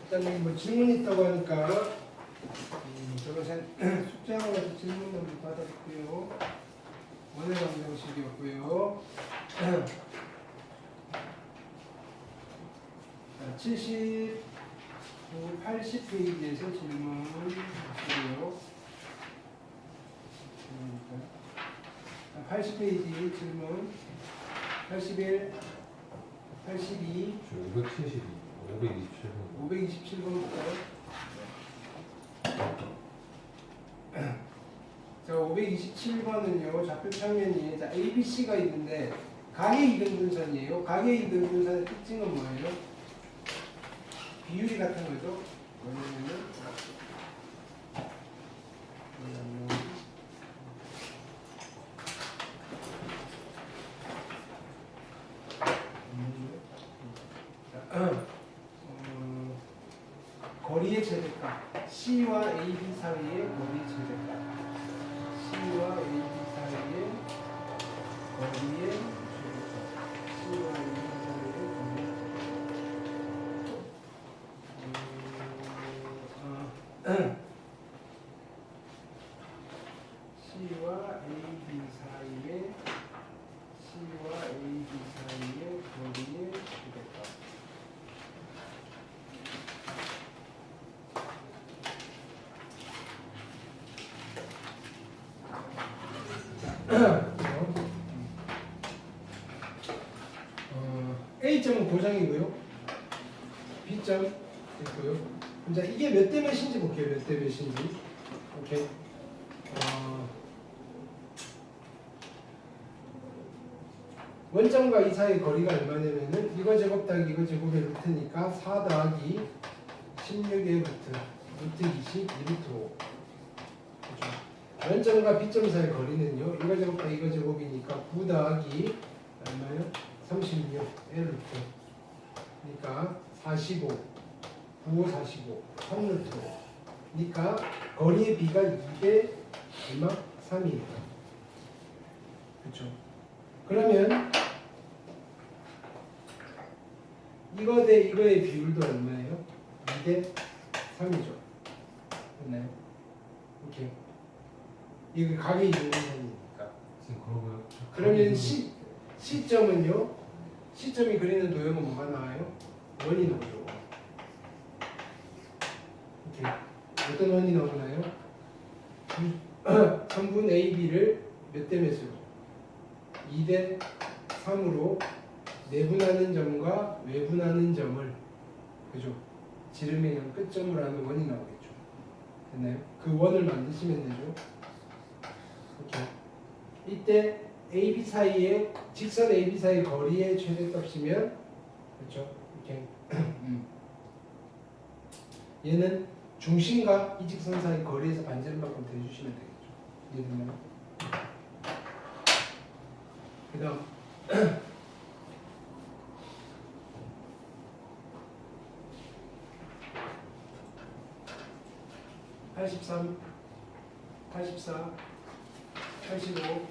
일단 여기 뭐 질문 있다고 하니까 저거 숙제하고 가서 질문 좀 받아볼게요. 원의 방정식이었고요. 79, 80페이지에서 질문 있고요. 80페이지 질문 81, 82, 572, 527번. 527번부터 자, 527번은요, 좌표 평면이 자, ABC가 있는데 가계 이등분선이에요. 가계 이등분선의 특징은 뭐예요? 비율이 같은 거죠. 뭐냐면은 거리의 최대값 C와 AB 사이의 거리의 최대값 C와 AB 사이의 거리의 최대값 C와 AB 사이의 거리의 C와 AB 사이의 C와 AB 사이의 거리의 최대값 A점은 고정이고요. B점 있고요. 이제 이게 몇 대 몇인지 볼게요. 몇 대 몇인지. 오케이. 원점과 이 사이의 거리가 얼마냐면은 이거 제곱 더하기 이거 제곱의 루트니까 4 더하기 16의 루트 20, 2루트 5. 그렇죠? 원점과 B점 사이의 거리는요. 이거 제곱 더하기 이거 제곱이니까 9 더하기 얼마요? 36의 루트. 그러니까 45, 9, 45, 3루트. 그러니까 거리의 비가 2대 얼마? 3이에요. 그렇죠? 그러면 이거 대 이거의 비율도 얼마예요? 2대 3이죠. 됐나요? 오케이. 이게 가계 이등분선이니까. 그러고요. 그러면 C점은요? C점이 그리는 도형은 뭐가 나와요? 원이 나오죠. 오케이. 어떤 원이 나오나요? 3분 AB를 몇 대 몇으로? 2대 3으로 내분하는 점과 외분하는 점을 그죠? 지름의 양 끝점으로 하는 원이 나오겠죠. 됐나요? 그 원을 만드시면 되죠. 오케이. 이때 AB 사이의 직선 AB 사이 거리의 최대값이면 그렇죠? 이렇게 얘는 중심과 이 직선 사이 거리에서 반지름만큼 대주시면 되겠죠. 이해됐나요? 그다음 83, 84, 85,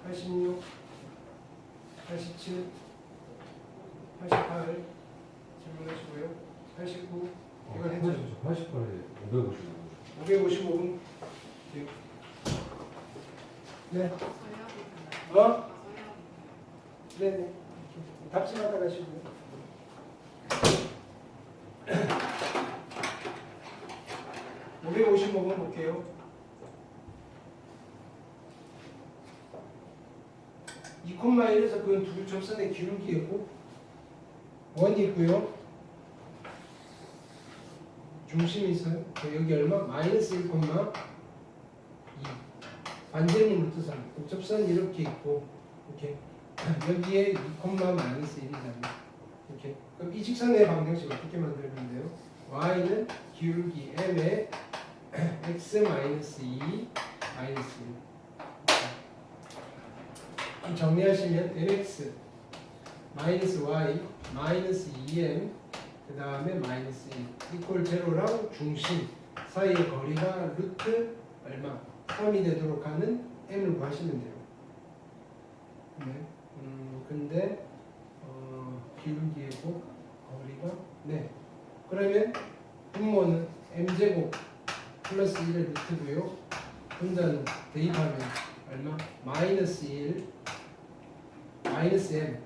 86, 87, 88 질문하시고요. 89 이건 했죠. 88에 555. 555분. 네. 네네. 답심하다 가시고요. (555번) 볼게요. 2,1에서 그건 두 접선의 기울기이고 원이 있고요. 중심이 있어요. 여기 얼마? 마이너스 1, 2 반지름은 루트 3. 접선 이렇게 있고 이렇게 여기에 2, 마이너스 1이잖아요. 이렇게. 그럼 이 직선의 방정식 어떻게 만들면 돼요? y는 기울기 m에 x 마이너스 2 마이너스 1. 정리하시면 mx 마이너스 y 마이너스 2m 그 다음에 마이너스 1 이퀄 제로랑 중심 사이의 거리가 루트 얼마? 3이 되도록 하는 m을 구하시면 돼요. 네. 근데 기울기의 곱 거리가 네. 그러면 분모는 m제곱 플러스 1의 루트고요. 분자는 대입하면 얼마? 마이너스 1 마이너스 m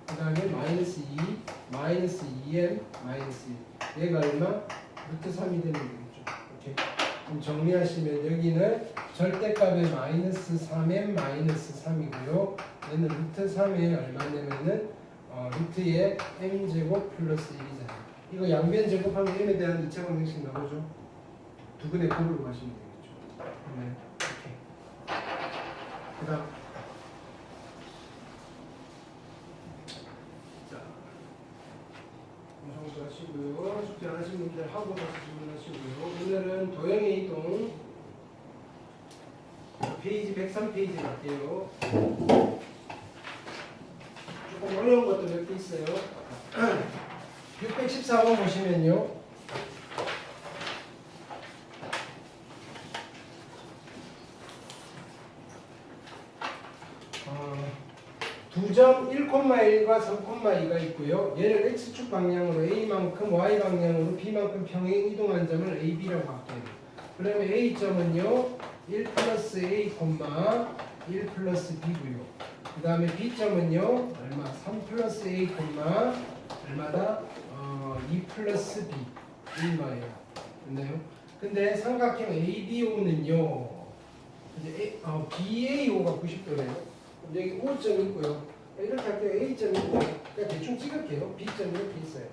그 다음에 마이너스 2 마이너스 2m 마이너스 1 얘가 얼마? 루트 3이 되는 거겠죠. 이렇게 그럼 정리하시면 여기는 절대값의 마이너스 3m 마이너스 3이고요. 얘는 루트 3에 얼마냐면은 루트의 m제곱 플러스 1이잖아요. 이거 양변 제곱하면 m에 대한 2차 방정식 나오죠. 두 근의 곱으로 가시면 되겠죠. 네. 이렇게. 그 다음 자, 이 정도 하시고요. 숙제 안 하신 분들 하고 나서 질문하시고요. 오늘은 도형의 이동 페이지 103페이지 갈게요. 조금 어려운 것도 몇 개 있어요. 614번 보시면요. 두 점 1,1과 3,2가 있고요. 얘를 x축 방향으로 a만큼 y 방향으로 b만큼 평행 이동한 점을 ab라고 할게요. 그러면 a점은요 1 플러스 a, 1 플러스 b고요. 그 다음에 b점은요 얼마? 3 플러스 a, 얼마다? 2 플러스 b 얼마예요? 됐나요? 근데 삼각형 ABO는요 이제 BAO가 90도래요. 여기 O점이 있고요. 이렇게 할게요. A점이 있고 그냥 대충 찍을게요. B점이 이렇게 있어요.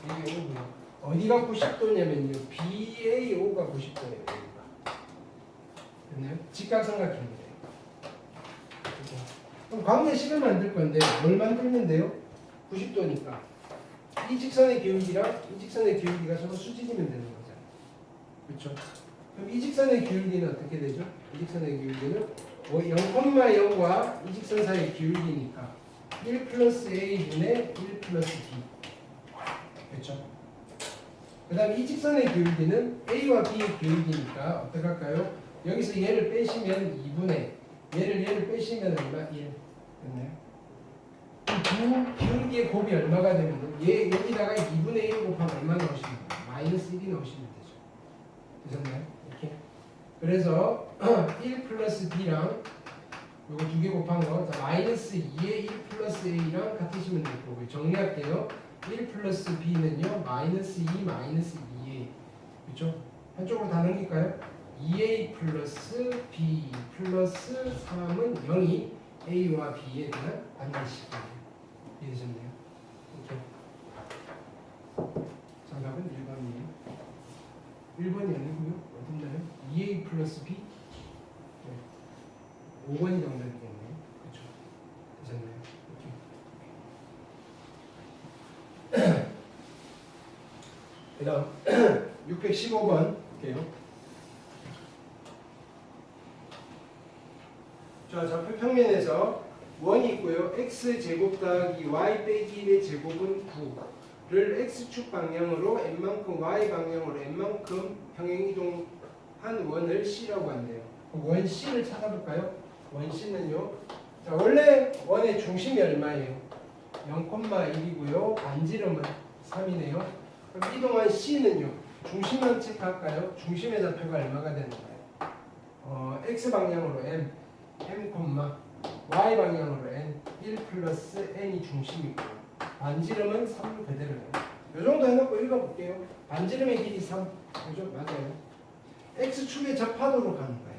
여기 O고요. 어디가 90도냐면요. BAO가 90도예요. 여기가. 됐나요? 직각삼각형이래요. 그럼 관계식을 만들 건데 뭘 만들면 돼요? 90도니까 이 직선의 기울기랑 이 직선의 기울기가 서로 수직이면 되는 거잖아요. 그렇죠? 그럼 이 직선의 기울기는 어떻게 되죠? 이 직선의 기울기는 0,0과 이 직선 사이의 기울기니까 1 플러스 a분의 1 플러스 b. 그렇죠? 그 다음에 이 직선의 기울기는 a와 b의 기울기니까 어떻게 할까요? 여기서 얘를 빼시면 2분의 얘를 빼시면 얼마? 1. 됐나요? 두 기울기의 곱이 얼마가 되면 얘 여기다가 2분의 1 곱하면 얼마 넣으시면 돼요? 마이너스 1이 넣으시면 되죠. 되셨나요? 이렇게. 그래서 1 플러스 b랑 요거 두 개 곱한 거 마이너스 2의 1 플러스 a랑 같으시면 될 거고요. 정리할게요. 1 플러스 b는요 마이너스 2 마이너스 2a 그렇죠? 한쪽으로 다 넘길까요? 2a 플러스 b 플러스 3은 0이 a와 b에 대한 관계식이에요. 이해되셨나요? 오케이. 정답은 1번이에요. 1번이 아니고요. 어딨나요? 2a 플러스 b? 네. 5번이 정답이겠네요. 그렇죠? 되셨나요? 오케이. 그 다음 615번 볼게요. 자, 좌표 평면에서 원이 있고요. x제곱 더하기 y 빼기 1의 제곱은 9를 x축 방향으로 n만큼 y 방향으로 n만큼 평행 이동한 원을 C라고 한대요. 원 C를 찾아볼까요? 원 C는요. 자, 원래 원의 중심이 얼마예요? 0,1이고요. 반지름은 3이네요. 그럼 이동한 C는요. 중심만 체크할까요? 중심의 좌표가 얼마가 되는가요? x 방향으로 m, y 방향으로 n, 1 플러스 n이 중심이고 반지름은 3 그대로예요. 이 정도 해놓고 읽어볼게요. 반지름의 길이 3. 그죠? 맞아요. x축에 접하도록 가는 거예요.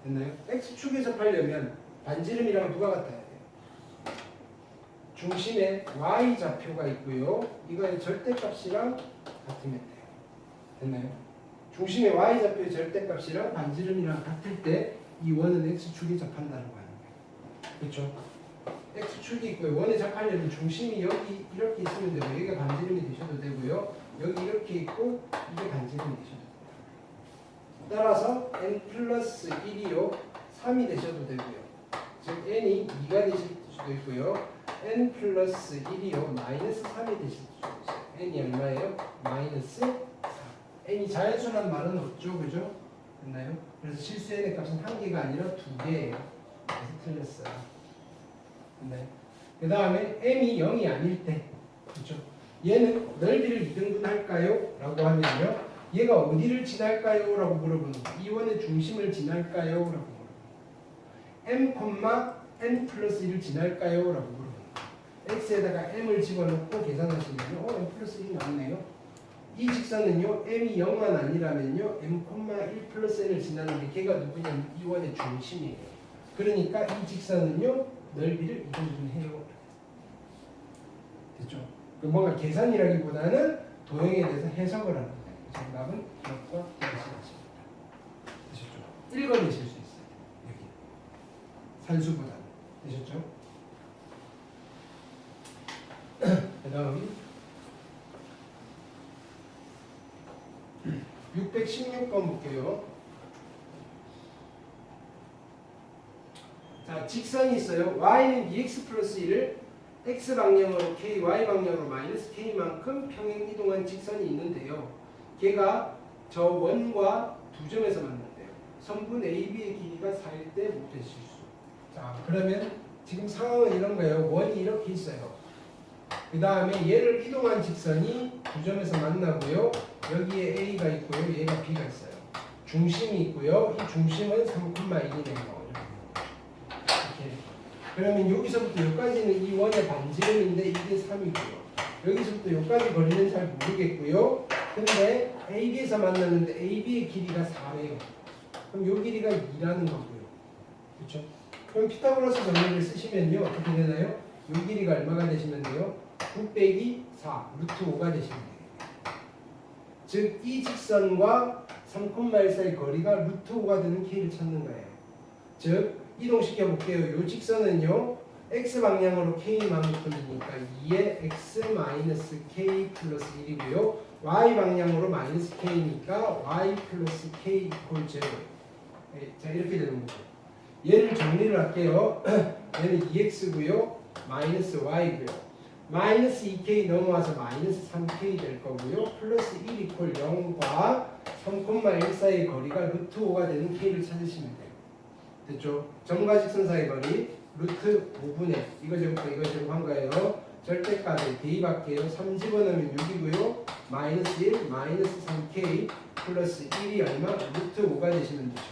됐나요? x축에 접하려면 반지름이랑 누가 같아야 돼요? 중심에 y 좌표가 있고요. 이거의 절대값이랑 같으면 돼요. 됐나요? 중심의 y 좌표의 절대값이랑 반지름이랑 같을 때 이 원은 x축에 접한다는 거예요. 그렇죠? x축이 있고요. 원에 접하려면 중심이 여기 이렇게 있으면 되고 여기가 반지름이 되셔도 되고요. 여기 이렇게 있고 이게 반지름이 되셔도 됩니다. 따라서 n 플러스 1이요. 3이 되셔도 되고요. 즉 n이 2가 되실 수도 있고요. n 플러스 1이요. 마이너스 3이 되실 수도 있어요. n이 얼마예요? 마이너스 4. n이 자연수란 말은 없죠. 그죠? 됐나요? 그래서 실수 n의 값은 한 개가 아니라 두 개예요. 그래서 틀렸어요. 네. 그 다음에 m이 0이 아닐 때, 그렇죠? 얘는 넓이를 2등분 할까요? 라고 하면요, 얘가 어디를 지날까요? 라고 물어보는 거예요. 이 원의 중심을 지날까요? 라고 물어보는 거예요. m, n 플러스 1을 지날까요? 라고 물어보는 거예요. x에다가 m을 집어넣고 계산하시면 m 플러스 1이 나왔네요. 이 직선은요, m이 0만 아니라면요, m, 1 플러스 n을 지나는데 걔가 누구냐면 이 원의 중심이에요. 그러니까 이 직선은요, 넓이를 2등분 해요. 됐죠? 뭔가 계산이라기보다는 도형에 대해서 해석을 하는 거예요. 정답은 기억과 대시하십니다. 되셨죠? 읽어내실 수 있어요. 여기 산수보다는. 되셨죠? 그 다음 616번 볼게요. 자, 직선이 있어요. y는 2x 플러스 1을 x 방향으로 k, y 방향으로 마이너스 k만큼 평행 이동한 직선이 있는데요. 걔가 저 원과 두 점에서 만난대요. 선분 AB의 길이가 4일 때 모태 실수. 자, 그러면 지금 상황은 이런 거예요. 원이 이렇게 있어요. 그 다음에 얘를 이동한 직선이 두 점에서 만나고요. 여기에 A가 있고요. 얘가 B가 있어요. 중심이 있고요. 이 중심은 3,1이네요. 그러면 여기서부터 여기까지는 이 원의 반지름인데 이게 3이고요. 여기서부터 여기까지 거리는 잘 모르겠고요. 근데 AB에서 만났는데 AB의 길이가 4예요. 그럼 요 길이가 2라는 거고요. 그렇죠? 그럼 피타고라스 정리를 쓰시면요. 어떻게 되나요? 요 길이가 얼마가 되시면 돼요? 9 빼기 4, 루트 5가 되시면 돼요. 즉, 이 직선과 3,1 사이 거리가 루트 5가 되는 K를 찾는 거예요. 즉, 이동시켜 볼게요. 이 직선은요, x 방향으로 k만큼이니까 2의 x k 플러스 1이고요. y 방향으로 마이너스 k니까 y 플러스 k 이퀄 0. 자, 이렇게 되는 거죠. 얘를 정리를 할게요. 얘는 2x고요. 마이너스 y고요. 마이너스 2k 넘어와서 마이너스 3k 될 거고요. 플러스 1 이퀄 0과 3,1 사이의 거리가 루트 5가 되는 k를 찾으시면 돼요. 됐죠? 점과 직선 사이 거리 루트 5분의 이거 제곱과 이거 제곱한 거예요. 절대값에 대입할게요. 3 집어넣으면 6이고요. 마이너스 1, 마이너스 3k 플러스 1이 얼마? 루트 5가 되시면 되죠.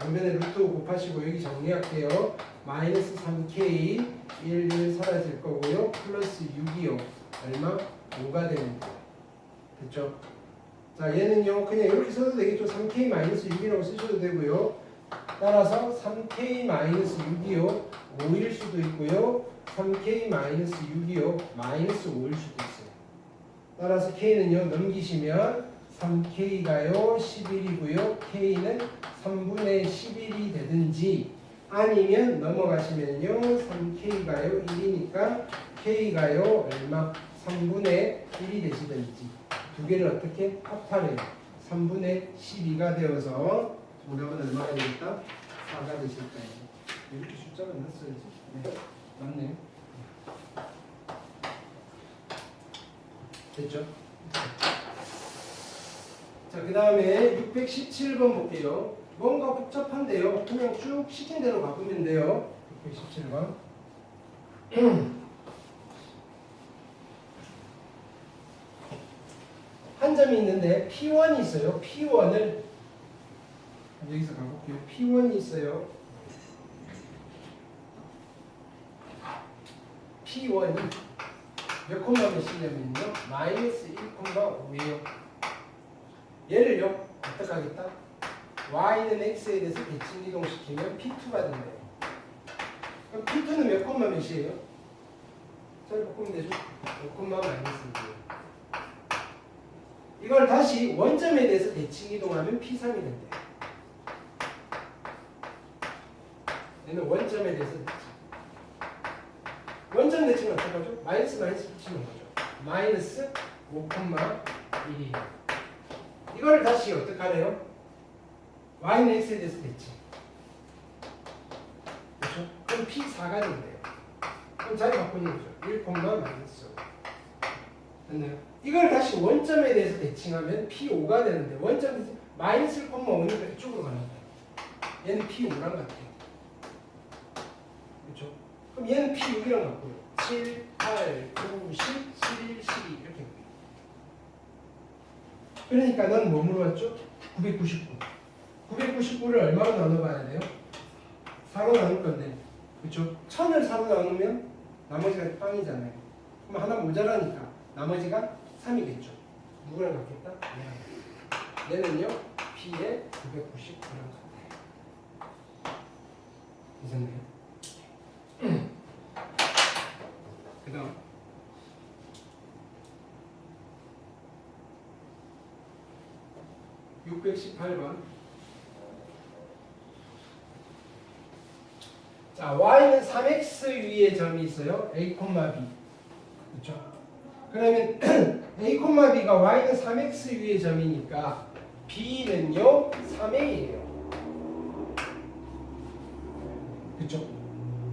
양변에 루트 5 곱하시고 여기 정리할게요. 마이너스 3k 1 사라질 거고요. 플러스 6이요. 얼마? 5가 되는 거예요. 됐죠? 자, 얘는요 그냥 이렇게 써도 되겠죠. 3k 마이너스 6이라고 쓰셔도 되고요. 따라서 3k-6이요 5일 수도 있고요. 3k-6이요 마이너스 5일 수도 있어요. 따라서 k는요 넘기시면 3k가요 11이고요. k는 3분의 11이 되든지 아니면 넘어가시면요 3k가요 1이니까 k가요 얼마? 3분의 1이 되시든지 두 개를 어떻게 합하래요? 3분의 12가 되어서 정답은 얼마가 되겠다? 4가 되실 거예요. 이렇게 숫자가 넣었어야지. 네, 맞네요. 됐죠? 자, 그 다음에 617번 볼게요. 뭔가 복잡한데요. 그냥 쭉 시킨 대로 바꾸면 돼요. 617번. 한 점이 있는데 P1이 있어요. P1을 여기서 가볼게요. P1이 있어요. P1이 몇 콤마를 쓰냐면요. 마이너스 1,5예요. 얘를요, 어떻게 하겠다? Y는 X에 대해서 대칭 이동시키면 P2가 된대요. 그럼 P2는 몇 콤마 몇이에요? 잘 바꾸면 되죠? 5 마이너스 1이에요. 이걸 다시 원점에 대해서 대칭 이동하면 P3이 된대요. 얘는 원점에 대해서 대칭. 원점 대칭은 어떻게 하죠? 마이너스 붙이는 거죠. 마이너스 5,1이에요. 이걸 다시 어떻게 하래요? y는 x에 대해서 대칭. 그렇죠? 그럼 P4가 된대요. 그럼 자리 바꾸는 거죠. 1, 마이너스 5. 됐나요? 이걸 다시 원점에 대해서 대칭하면 P5가 되는데 원점 마이너스 1,5니까 이쪽으로 가는 거예요. 얘는 P5랑 같아요. 그렇죠? 그럼 얘는 P6이랑 같고요. 7, 8, 9, 10, 11, 12 이렇게. 그러니까 난 뭐 물어봤죠? 999. 999를 얼마로 나눠봐야 돼요? 4로 나눌 건데, 그렇죠? 1000을 4로 나누면 나머지가 빵이잖아요. 그럼 하나 모자라니까 나머지가 3이겠죠. 누구랑 같겠다? 얘는요 P에 999랑 같아요. 이상해요. 그 다음 618번. 자, y는 3x 위에 점이 있어요. a, b. 그렇죠? 그러면 a, b가 y는 3x 위에 점이니까 b는요 3a예요. 그렇죠?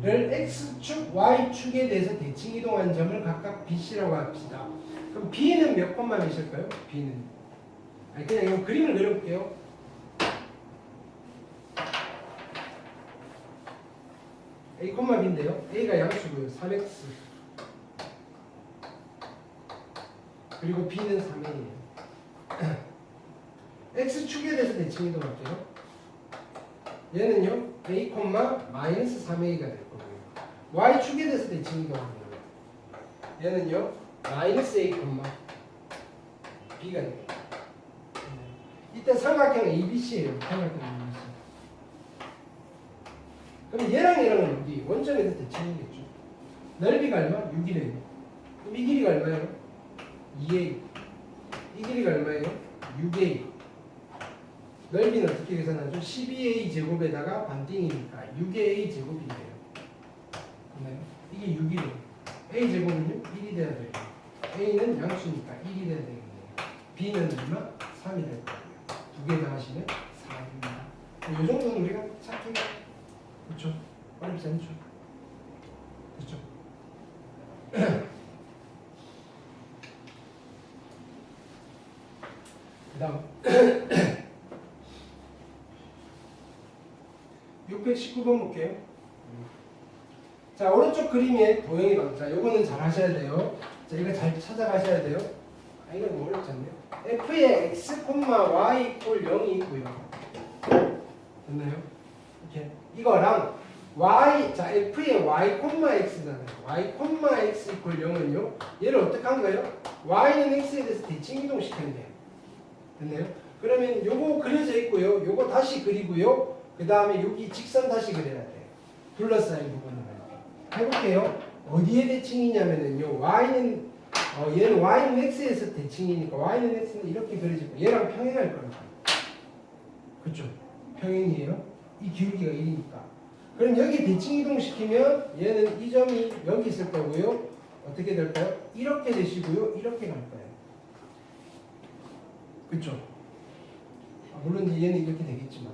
를 x축, y축에 대해서 대칭 이동한 점을 각각 bc라고 합시다. 그럼 b는 몇 콤마 몇일까요? b는 그냥 이거 그림을 그려볼게요. a, b인데요. a가 양수고요. 3x. 그리고 b는 3a예요. x축에 대해서 대칭 이동할게요. 얘는요. a, 마이너스 3a가 될 거고요. y축에 대해서 대칭 이동하는 거예요. 얘는요. 마이너스 a, b가 됩니다. 이때 삼각형 ABC예요. 삼각형 ABC. 그럼 얘랑 얘랑은 어디? 원점에서 대칭이겠죠. 넓이가 얼마? 6이래요. 그럼 이 길이가 얼마예요? 2a. 이 길이가 얼마예요? 6a. 넓이는 어떻게 계산하죠? 12a 제곱에다가 반띵이니까 6a 제곱이 돼요. 맞나요? 이게 6이래요. a 제곱은요? 1이 돼야 돼요. a는 양수니까 1이 돼야 되겠네요. b는 얼마? 3이 될 거예요. 두 개 다 하시면 4입니다. 이 정도는 우리가 찾기가 그렇죠? 어렵지 않죠? 그렇죠? 그 다음 619번 볼게요. 자, 오른쪽 그림에 도형이 나옵니다. 자, 요거는 잘 하셔야 돼요. 자, 이거 잘 찾아가셔야 돼요. 아, 이건 뭐 어렵지 않네요. f의 x, y 이퀄 0이 있고요. 됐나요? 이렇게 이거랑 y, 자 f의 y, x잖아요. y, x 이퀄 0은요. 얘를 어떻게 한 거예요? y는 x에 대해서 대칭 이동시키면 돼요. 됐나요? 그러면 요거 그려져 있고요. 요거 다시 그리고요. 그 다음에 여기 직선 다시 그려야 돼요. 둘러싸인 부분을 해볼게요. 어디에 대칭이냐면은요. y는 얘는 y는 x에서 대칭이니까 y는 x는 이렇게 그려지고 얘랑 평행할 거라고. 그쵸? 평행이에요. 이 기울기가 1이니까. 그럼 여기 대칭 이동시키면 얘는 이 점이 여기 있을 거고요. 어떻게 될까요? 이렇게 되시고요. 이렇게 갈 거예요. 그쵸? 물론 얘는 이렇게 되겠지만.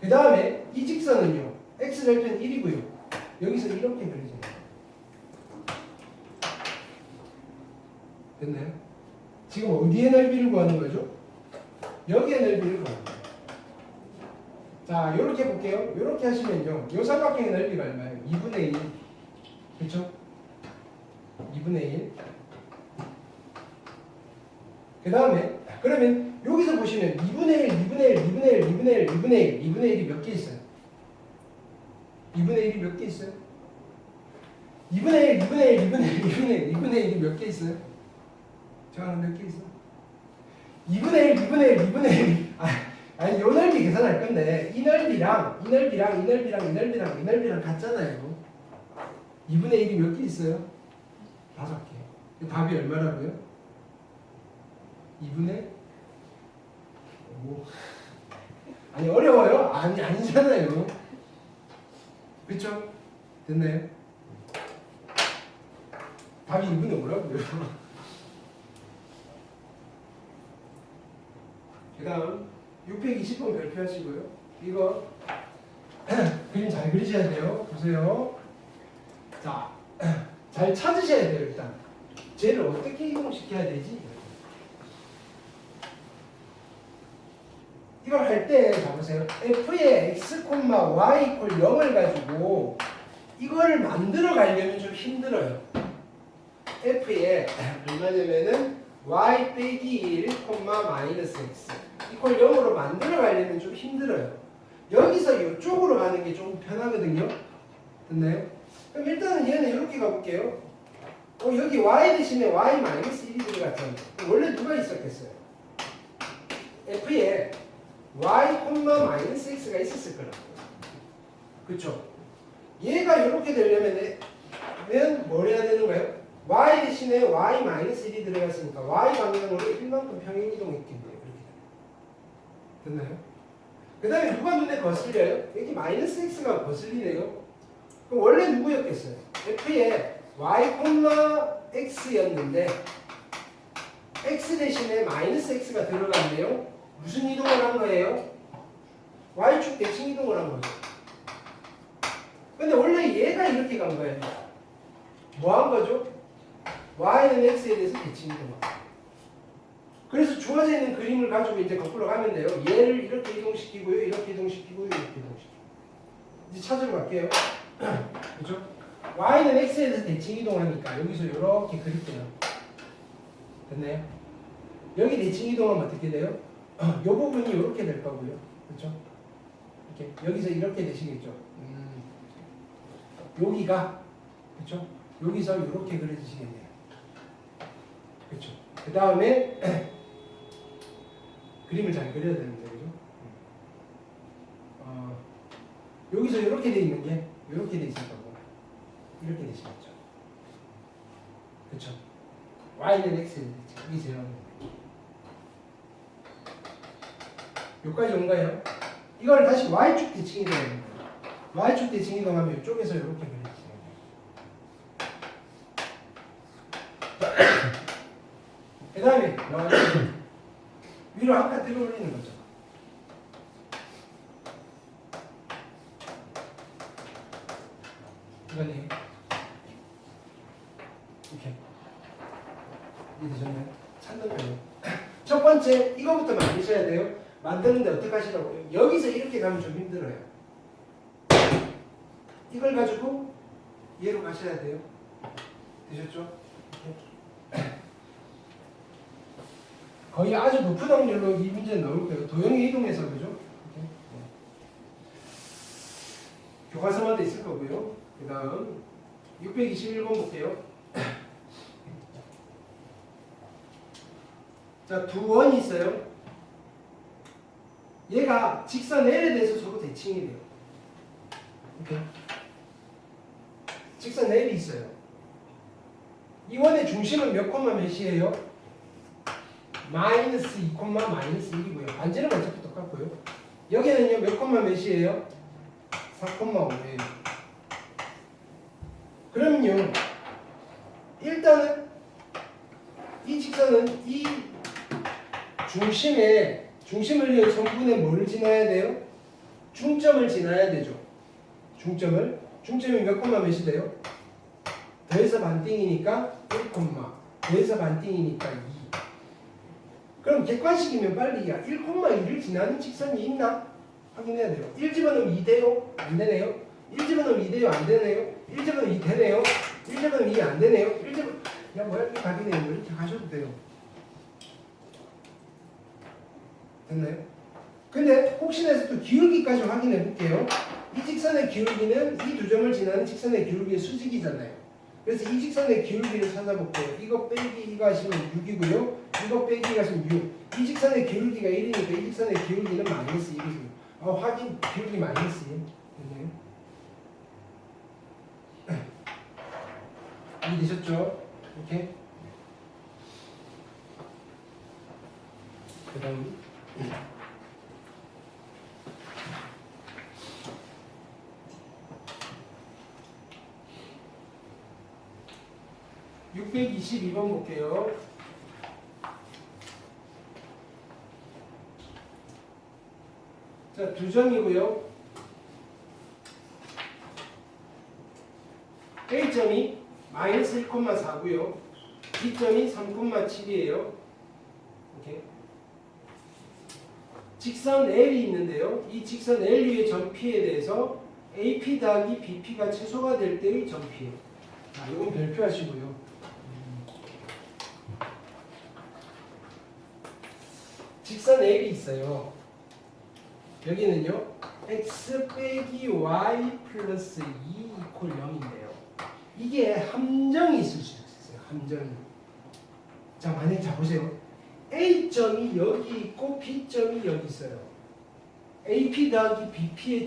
그 다음에 이 직선은요. x절편 1이고요. 여기서 이렇게 그려져요. 됐나요? 지금 어디의 넓이를 구하는 거죠? 여기의 넓이를 구하는 거예요. 자, 요렇게 볼게요. 요렇게 하시면요. 요 삼각형의 넓이가 얼마예요? 2분의 1. 그쵸? 2분의 1. 그 다음에, 그러면 여기서 보시면 2분의 1, 2분의 1, 2분의 1, 2분의 1, 2분의 1, 2분의 1이 몇 개 있어요? 2분의 1이 몇 개 있어요? 2분의 1, 2분의 1, 2분의 1, 2분의 1, 2분의 1이 몇 개 있어요? 저는 몇 개 있어? 2분의 1, 2분의 1, 2분의 1. 아니, 요 넓이 계산할 건데, 이 넓이랑, 이 넓이랑, 이 넓이랑, 이 넓이랑, 이 넓이랑 같잖아요. 2분의 1이 몇 개 있어요? 5개. 답이 얼마라고요? 2분의 5. 아니, 어려워요? 아니잖아요. 그쵸? 됐나요? 답이 2분의 5라고요. 그 다음 620번 발표하시고요. 이거 그림 잘 그리셔야 돼요. 보세요. 자, 잘 찾으셔야 돼요. 일단 쟤를 어떻게 이동시켜야 되지? 이걸 할 때, 자 보세요. f의 x, y 이퀄 0을 가지고 이거를 만들어 가려면 좀 힘들어요. f에 얼마냐면은 y 빼기 1, 마이너스 x 이걸 0으로 만들어 가려면 좀 힘들어요. 여기서 이쪽으로 가는 게 좀 편하거든요. 됐나요? 그럼 일단은 얘는 이렇게 가볼게요. 여기 y 대신에 y 마이너스 1이 들어갔잖아요. 원래 누가 있었겠어요? f에 y, 마이너스 x가 있었을 거라고요. 그쵸? 얘가 이렇게 되려면 뭘 해야 되는 거예요? y 대신에 y 마이너스 1이 들어갔으니까 y 방향으로 1만큼 평행 이동했겠네요. 이렇게 됐나요? 그 다음에 누가 눈에 거슬려요? 여기 마이너스 x가 거슬리네요. 그럼 원래 누구였겠어요? f에 y, x였는데 x 대신에 마이너스 x가 들어갔네요. 무슨 이동을 한 거예요? y축 대칭 이동을 한 거죠. 근데 원래 얘가 이렇게 간 거예요. 뭐 한 거죠? y는 x에 대해서 대칭 이동한 거예요. 그래서 주어져 있는 그림을 가지고 이제 거꾸로 가면 돼요. 얘를 이렇게 이동시키고요. 이렇게 이동시키고요. 이렇게 이동시키고. 이제 찾으러 갈게요. 그죠? y는 x에 대해서 대칭 이동하니까 여기서 이렇게 그릴게요. 됐나요? 여기 대칭 이동하면 어떻게 돼요? 이 부분이 이렇게 될 거고요. 그렇죠? 이렇게 여기서 이렇게 되시겠죠. 여기가 그렇죠? 여기서 이렇게 그려지시겠네요. 그렇죠? 그 다음에 그림을 잘 그려야 되는데 그죠? 여기서 이렇게 돼 있는 게 이렇게 돼 있을 거고 이렇게 되시겠죠. 그렇죠? y는 x에 이게 제일 여기까지 온가요? 이걸 다시 y축 대칭 이동하는 거예요. y축 대칭 이동하면 이쪽에서 이렇게 그려지세요. 그 다음에 위로 한 칸 들어 올리는 거죠. 이거네요. 이렇게 이해되셨나요? 찾는 거예요. 첫 번째 이거부터 만드셔야 돼요. 만드는데 어떻게 하시라고요? 여기서 이렇게 가면 좀 힘들어요. 이걸 가지고 얘로 가셔야 돼요. 되셨죠? 거의 아주 높은 확률로 이 문제는 나올 거예요. 도형의 이동에서 그죠? 교과서마다 있을 거고요. 그 다음 621번 볼게요. 자, 두 원이 있어요. 얘가 직선 L에 대해서 서로 대칭이 돼요. 오케이. 직선 L이 있어요. 이 원의 중심은 몇 콤마 몇이에요? 마이너스 2 콤마 마이너스 1이고요. 반지름 어차피 똑같고요. 여기는요 몇 콤마 몇이에요? 4 콤마 5예요. 그럼요. 일단은 이 직선은 이 중심을 위해 전분에 뭘 지나야 돼요? 중점을 지나야 되죠. 중점이 몇 콤마 몇이 돼요? 더해서 반띵이니까 1 콤마 더해서 반띵이니까 2. 그럼 객관식이면 빨리 1 콤마 2를 지나는 직선이 있나? 확인해야 돼요. 1 집어넣으면 2 돼요? 안 되네요. 1 집어넣으면 2 돼요? 안 되네요. 1 집어넣으면 2 되네요. 1 집어넣으면 2 안 되네요. 1 집어 야 뭐야 이렇게 가기네요. 이렇게 가셔도 돼요. 됐나요? 근데 혹시나 해서 또 기울기까지 확인해 볼게요. 이 직선의 기울기는 이 두 점을 지나는 직선의 기울기의 수직이잖아요. 그래서 이 직선의 기울기를 찾아볼게요. 이거 빼기 이거 하시면 6이고요. 이거 빼기 하시면 6. 이 직선의 기울기가 1이니까 이 직선의 기울기는 마이너스 1이고요. 확인 기울기 마이너스 1. 됐나요? 이해되셨죠? 이렇게. 그 다음 622번 볼게요. 자, 두 점이고요. A점이 마이너스 1,4고요. B점이 3,7이에요. 이렇게. 직선 L이 있는데요. 이 직선 L 위의 점 P에 대해서 AP 더하기 BP가 최소가 될 때의 점피예요. 자, 이건 별표하시고요. 직선 L이 있어요. 여기는요. x 빼기 y 플러스 2 이퀄 0인데요. 이게 함정이 있을 수 있어요. 함정이. 자, 만약에 자 보세요. A점이 여기 있고 B점이 여기 있어요. AP 더하기 BP의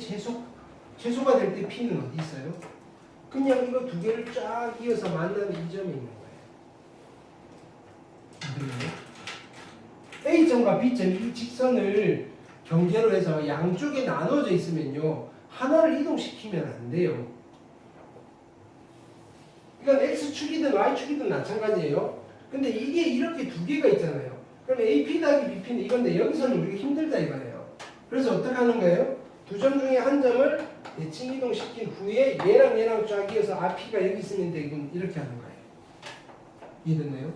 최소가 될 때 P는 어디 있어요? 그냥 이거 두 개를 쫙 이어서 만나는 이 점에 있는 거예요. A점과 B점이 이 직선을 경계로 해서 양쪽에 나눠져 있으면요. 하나를 이동시키면 안 돼요. 이건 X축이든 Y축이든 마찬가지예요. 근데 이게 이렇게 두 개가 있잖아요. 그럼 AP 더하기 BP는 이건데 여기서는 우리가 힘들다 이거예요. 그래서 어떻게 하는 거예요? 두 점 중에 한 점을 대칭 이동시킨 후에 얘랑 쫙 이어서 P가 여기 있으면 되고 이렇게 하는 거예요. 이해됐나요?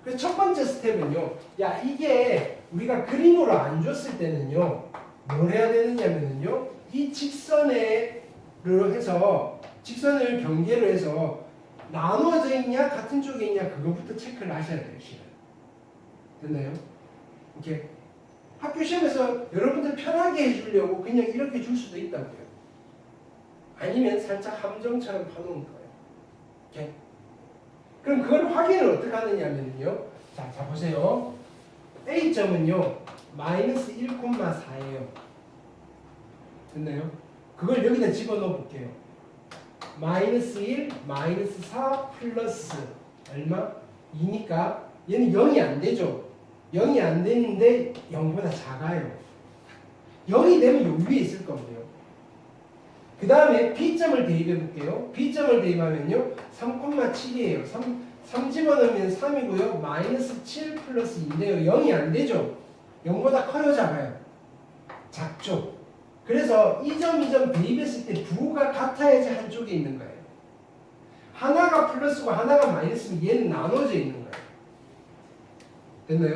그래서 첫 번째 스텝은요. 야, 이게 우리가 그림으로 안 줬을 때는요. 뭘 해야 되느냐면요. 이 직선을 경계로 해서 나눠져 있냐 같은 쪽에 있냐 그거부터 체크를 하셔야 돼요. 실은. 됐나요? 오케이. 학교 시험에서 여러분들 편하게 해주려고 그냥 이렇게 줄 수도 있다고요. 아니면 살짝 함정처럼 파놓은 거예요. 오케이. 그럼 그걸 확인을 어떻게 하느냐면요. 자 보세요. A점은요. 마이너스 1,4예요. 됐나요? 그걸 여기다 집어넣어 볼게요. 마이너스 1, 마이너스 4 플러스 얼마? 2니까 얘는 0이 안 되죠. 0이 안 되는데 0보다 작아요. 0이 되면 요 위에 있을 거고요. 그 다음에 B점을 대입해 볼게요. B점을 대입하면요. 3,7이에요. 3 집어넣으면 3이고요. 마이너스 7 플러스 2인데요. 0이 안 되죠. 0보다 커요, 작아요? 작죠. 그래서 이 점 대입했을 때 부호가 같아야지 한쪽에 있는 거예요. 하나가 플러스고 하나가 마이너스면 얘는 나눠져 있는 거예요. 됐나요?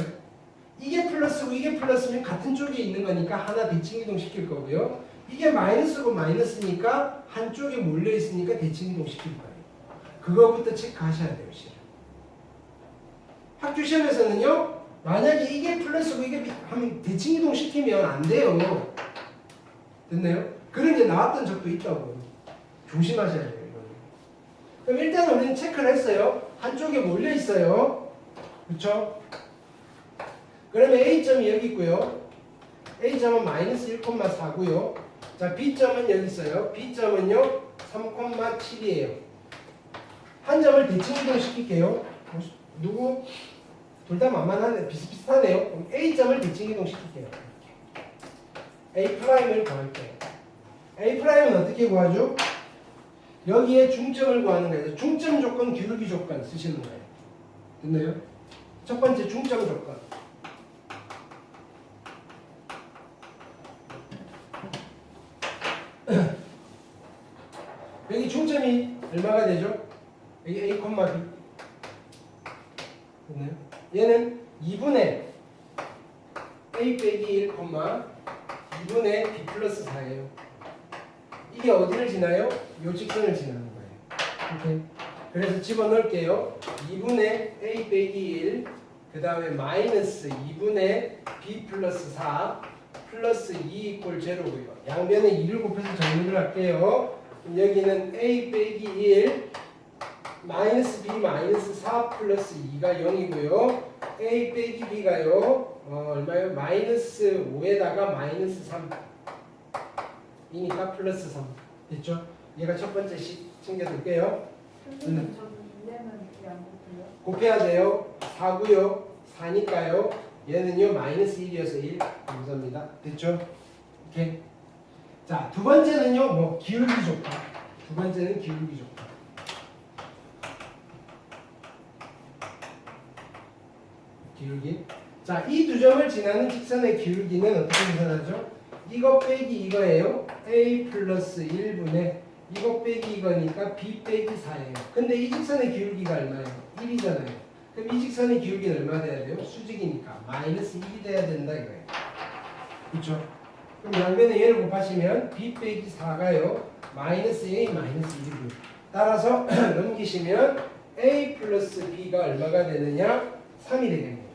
이게 플러스고 이게 플러스면 같은 쪽에 있는 거니까 하나 대칭 이동 시킬 거고요. 이게 마이너스고 마이너스니까 한쪽에 몰려 있으니까 대칭 이동 시킬 거예요. 그거부터 체크하셔야 돼요, 실은. 학교 시험에서는요, 만약에 이게 플러스고 이게 하면 대칭 이동 시키면 안 돼요. 됐나요? 그런 게 나왔던 적도 있다고. 조심하셔야 돼요, 이거는. 그럼 일단 우리는 체크를 했어요. 한쪽에 몰려 있어요. 그렇죠? 그러면 A점이 여기 있고요. A점은 마이너스 1,4고요. 자, B점은 여기 있어요. B점은요, 3,7이에요. 한 점을 대칭 이동시킬게요. 누구? 둘 다 만만하네. 비슷비슷하네요. 그럼 A점을 대칭 이동시킬게요. A'을 구할게요. A'은 어떻게 구하죠? 여기에 중점을 구하는 거예요. 중점 조건, 기울기 조건 쓰시는 거예요. 됐나요? 첫 번째 중점 조건. 여기 중점이 얼마가 되죠? 여기 A, B. 됐나요? 얘는 2분의 A 빼기 1, 2분의 B 플러스 4예요. 이게 어디를 지나요? 요 직선을 지나는 거예요. 오케이. 그래서 집어넣을게요. 2분의 A 빼기 1, 그 다음에 마이너스 2분의 B 플러스 4 플러스 2 이퀄 0고요. 양변에 2를 곱해서 정리를 할게요. 그럼 여기는 A 빼기 1 마이너스 B 마이너스 4 플러스 2가 0이고요. A 빼기 B가요. 얼마요? 마이너스 5에다가 마이너스 3 이니까 플러스 3 됐죠? 얘가 첫 번째 식 챙겨둘게요. 선생님 저기 2내는 이게 안 곱해요? 곱해야 돼요. 4고요. 4니까요. 얘는요 마이너스 1이어서 1. 감사합니다. 됐죠? 오케이. 자, 두 번째는요 뭐 기울기 조건. 두 번째는 기울기 조건. 기울기. 자, 이 두 점을 지나는 직선의 기울기는 어떻게 계산하죠? 이거 빼기 이거예요. A 플러스 1분의 이거 빼기 이거니까 B 빼기 4예요. 근데 이 직선의 기울기가 얼마예요? 1이잖아요. 그럼 이 직선의 기울기는 얼마 돼야 돼요? 수직이니까 마이너스 1이 돼야 된다 이거예요. 그렇죠? 그럼 양변에 얘를 곱하시면 B 빼기 4가요. 마이너스 A 마이너스 1이고요. 따라서 넘기시면 A 플러스 B가 얼마가 되느냐? 3이 되겠네요.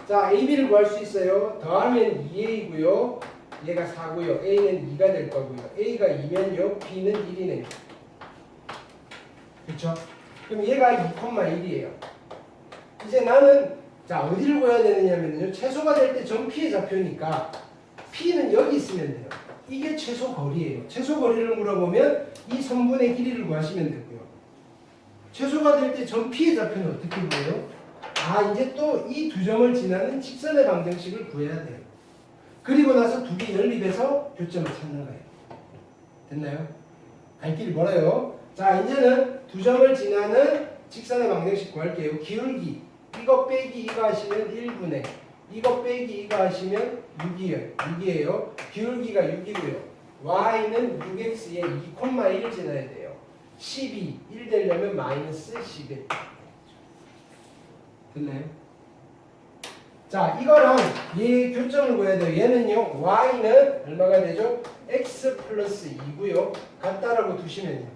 자, AB를 구할 수 있어요. 더하면 2A고요. 얘가 4고요. A는 2가 될 거고요. A가 2면요. B는 1이네요. 그렇죠? 그럼 얘가 2,1이에요. 이제 나는 자 어디를 구해야 되느냐면요. 최소가 될 때 전 P의 좌표니까 P는 여기 있으면 돼요. 이게 최소 거리예요. 최소 거리를 물어보면 이 선분의 길이를 구하시면 되고요. 최소가 될 때 전 P의 좌표는 어떻게 구해요? 아 이제 또 이 두 점을 지나는 직선의 방정식을 구해야 돼요. 그리고 나서 두 개 연립해서 교점을 찾는 거예요. 됐나요? 갈 길이 멀어요. 자 이제는 두 점을 지나는 직선의 방정식 구할게요. 기울기 이거 빼기 이거 하시면 1분의 이거 빼기 이거 하시면 6이에요. 기울기가 6이고요. y는 6x에 2,1을 지나야 돼요. 12, 1 되려면 마이너스 11. 됐나요? 자 이거랑 얘 교점을 구해야 돼요. 얘는요 y는 얼마가 되죠? x 플러스 2고요. 같다라고 두시면요.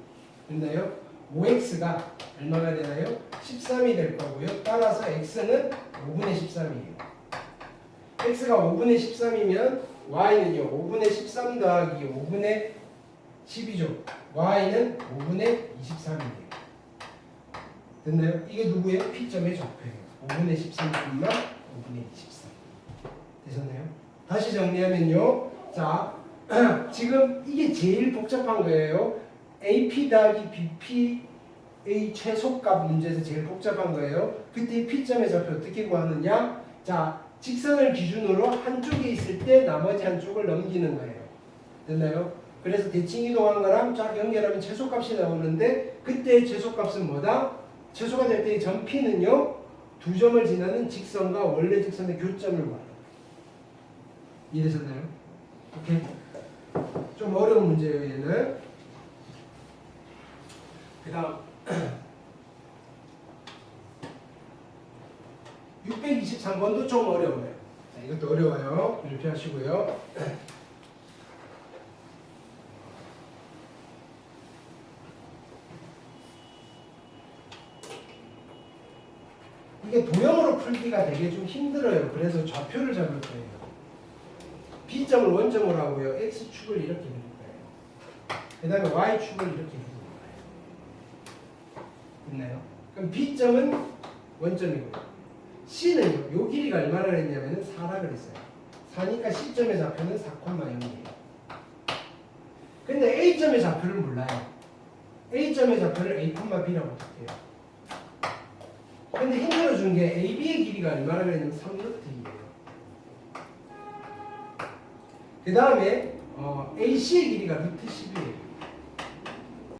됐나요? 5x가 얼마가 되나요? 13이 될 거고요. 따라서 x는 5분의 13이에요. x가 5분의 13이면 y는요 5분의 13 더하기 5분의 12죠. y는 5분의 23이에요. 됐나요? 이게 누구예요? P점의 좌표예요. 5분의 13, 5분의 23. 되셨나요? 다시 정리하면요. 자, 지금 이게 제일 복잡한 거예요. AP 더하기 BP의 최소값 문제에서 제일 복잡한 거예요. 그때 P점의 좌표 어떻게 구하느냐? 자, 직선을 기준으로 한쪽에 있을 때 나머지 한쪽을 넘기는 거예요. 됐나요? 그래서 대칭 이동한 거랑 쫙 연결하면 최소값이 나오는데 그때 최소값은 뭐다? 최소가 될 때 전 P는요. 두 점을 지나는 직선과 원래 직선의 교점을 구하는 거예요. 이해되셨나요? 오케이. 좀 어려운 문제예요, 얘는. 그 다음 623번도 좀 어려워요. 자, 이것도 어려워요. 이렇게 하시고요. 이게 도형으로 풀기가 되게 좀 힘들어요. 그래서 좌표를 잡을 거예요. B점을 원점으로 하고요. X축을 이렇게 그릴 거예요. 그 다음에 Y축을 이렇게 그릴 거예요. 됐나요? 그럼 B점은 원점이고요. C는 요 길이가 얼마나 그랬냐면 4라 그랬어요. 4니까 C점의 좌표는 4,0이에요. 근데 A점의 좌표를 몰라요. A점의 좌표를 A,B라고 할게요. 근데 힌트를 준 게 AB의 길이가 얼마나 그랬냐면 3루트이에요. 그 다음에 AC의 길이가 루트 10이에요.